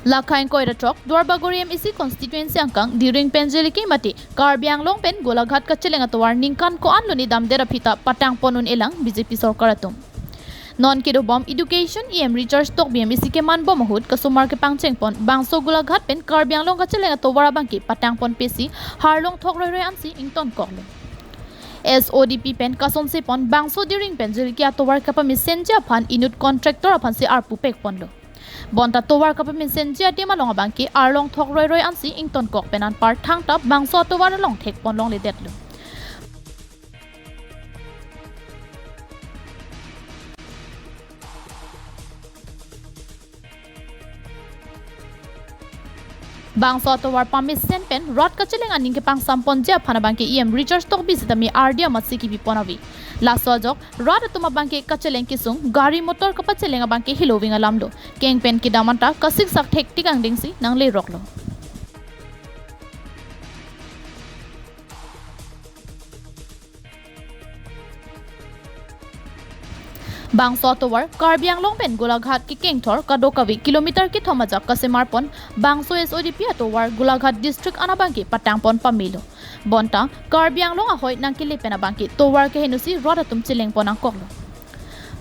Lakhain Koiratok, Dwarbagori MEC constituency angkang Dirring pen Geleki mati, Karbi Anglong pen Gulaghat kacheleng atovar ningkan ko anloni damdera pita patang ponun elang BJP sorkaratum. Non kido bom education research tok BMC ke man bom mahud kasumar ke pangcheng pon bangso Gulaghat pen Karbi Anglong kacheleng atovar bangki patang pon pesi harlong thok roi ansi ington koklo. SODP pen kason se pon bangso Dirring pen Geleki atovar kapa messenger phan inut contractor aphan se arpu pek ponlo. Bonta towar kapa messenger dia malong bangki arlong thok roi ansi ington kok penan par tangte bangso towar long thek pon long le detlo. Bangso towar pamisen pen rot kacheleng aning ke pang sampon ja phana bangki research tok bisitami ardia masiki biponavi. Lasojok rot tuma bangki kacheleng kisung gari motor kapa cheleng bangki hilowing alamdo. Keng pen ki damanta kasik sak thek tikang dingsi nang le roklo. Bangso towar Karbi Anglong pen Gulaghat ki kengthor kadokawi kilometer ki thomajak kasemar pon bangso SODP atowar Gulaghat district anabangki patangpon pamilo. Bonta Karbi Anglong ahoy nang kili penabangki towar ke henusi rodatum chileng ponang koklo.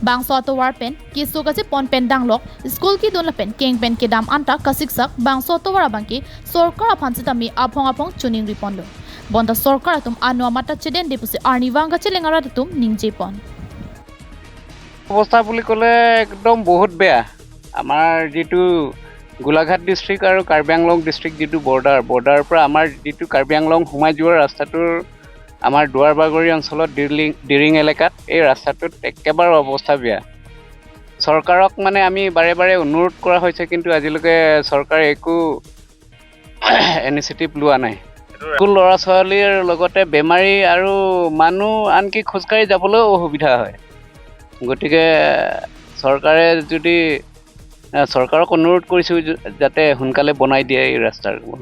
Bangso atowar pen kisu kasi pon pen danglok school ki donla pen keng pen ki dam anta kasiksak bangso towar abangki sorkar aphansitami aphong chuning ripondo. Bonta sorkar atum anu amata cheden depusi arniwanga chilengara tum ningje pon. অৱস্থা বুলি ক'লে একদম বহুত বেয়া আমাৰ যেটো Golaghat district আৰু Karbi Anglong district যেটো বৰ্ডাৰ পৰা আমাৰ যেটো কাৰ্বি আংলং সোমাই যোৱাৰ ৰাস্তাটোৰ আমাৰ দুৱাৰবাগৰি অঞ্চলত ডিৰিং এলেকাত এই ৰাস্তাটোত একেবাৰে অৱস্থা বেয়া চৰকাৰক মানে আমি বাৰে অনুৰোধ কৰা হৈছে কিন্তু আজিলৈকে চৰকাৰে একো ইনিচিয়েটিভ লোৱা নাই স্কুল ল'ৰা ছোৱালীৰ লগতে বেমাৰী আৰু মানুহ আনকি খোজকাঢ়ি যাবলৈ অসুবিধা হয় গতিকে চৰকাৰে যদি চৰকাৰক অনুৰোধ কৰিছো যাতে সোনকালে বনাই দিয়ে এই ৰাস্তাটো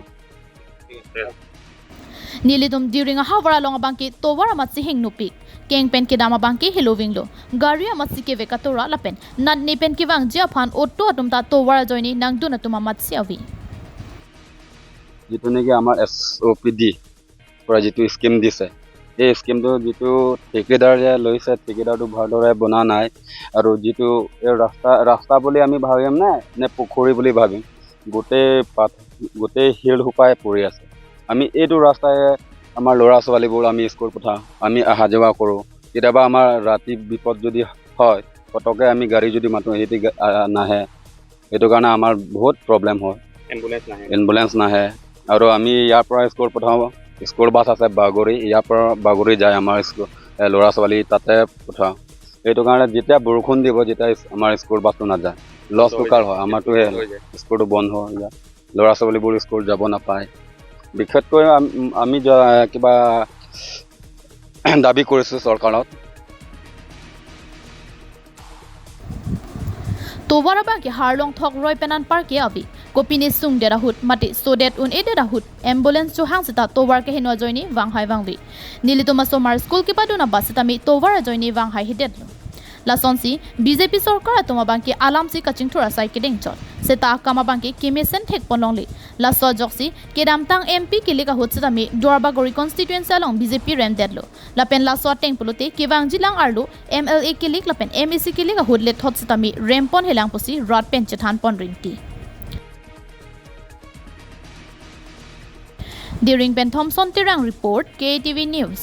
Nilidum Dirring hawara long bangki towara matsi hing nupik keng pen ki dama bangki hilowing lo garia matsi ke vekatora lapen nan ni pen ki wang jia phan otto atum ta towara joini nang duna tuma matsi avi যেটো নেকি আমাৰ SOPD পৰা যেটো scheme দিছে এই স্কিমটো যেটো ঠিকাদাৰে লৈছে ঠিকাদাৰটো ভালদৰে বনা নাই আৰু যেটো এই ৰাস্তা বুলি আমি ভাবিম নে পুখুৰী বুলি ভাবিম গোটেই হিল হুপাই পৰি আছে আমি এইটো ৰাস্তায় আমাৰ ল'ৰা ছোৱালীবোৰ আমি স্কুল পঠাওঁ আমি অহা যোৱা কৰোঁ কেতিয়াবা আমাৰ ৰাতি বিপদ যদি হয় পটকে আমি গাড়ী যদি মাতো হেতি নাহে এইটো কাৰণে আমাৰ বহুত প্ৰব্লেম হয় এম্বুলেন্স নাহে আৰু আমি ইয়াৰ পৰা স্কুল পঠাওঁ স্কুল বাছ আছে বাগৰি ইয়াৰ পৰা বাগৰি যায় আমাৰ স্কুল ল'ৰা ছোৱালী তাতে পঠাওঁ এইটো কাৰণে যেতিয়া বৰষুণ দিব যেতিয়া আমাৰ স্কুল বাছটো নাযায় লছ কাৰ হয় আমাৰটো স্কুলটো বন্ধ হৈ যায় ল'ৰা ছোৱালীবোৰ স্কুল যাব নাপায় বিশেষকৈ আমি কিবা দাবী কৰিছোঁ চৰকাৰক towara bangki harlong thok roi penan parke avi kopini sung dera hut mati so that un edera hut ambulance chu hangsita towar ke hinwa joini wanghai wangwi nilituma somar school ki paduna basitami towara joini wanghai hidetlo lasonsi BJP sarkar atuma bangki alamsi kaching thura sai kedeng chot seta kama bangki kimesen thek ponlongli laso joksi kedam tang MP kilika hutsitami Dwarbagori constituency along BJP rem dedlo lapen laso teng puluti kiwang jilang arlu MLA kilik lapen MEC kilika hudle thotsitami rempon helang pusi rod pen chethan pon ringti Dirring pen Thompson Tirang report KTV News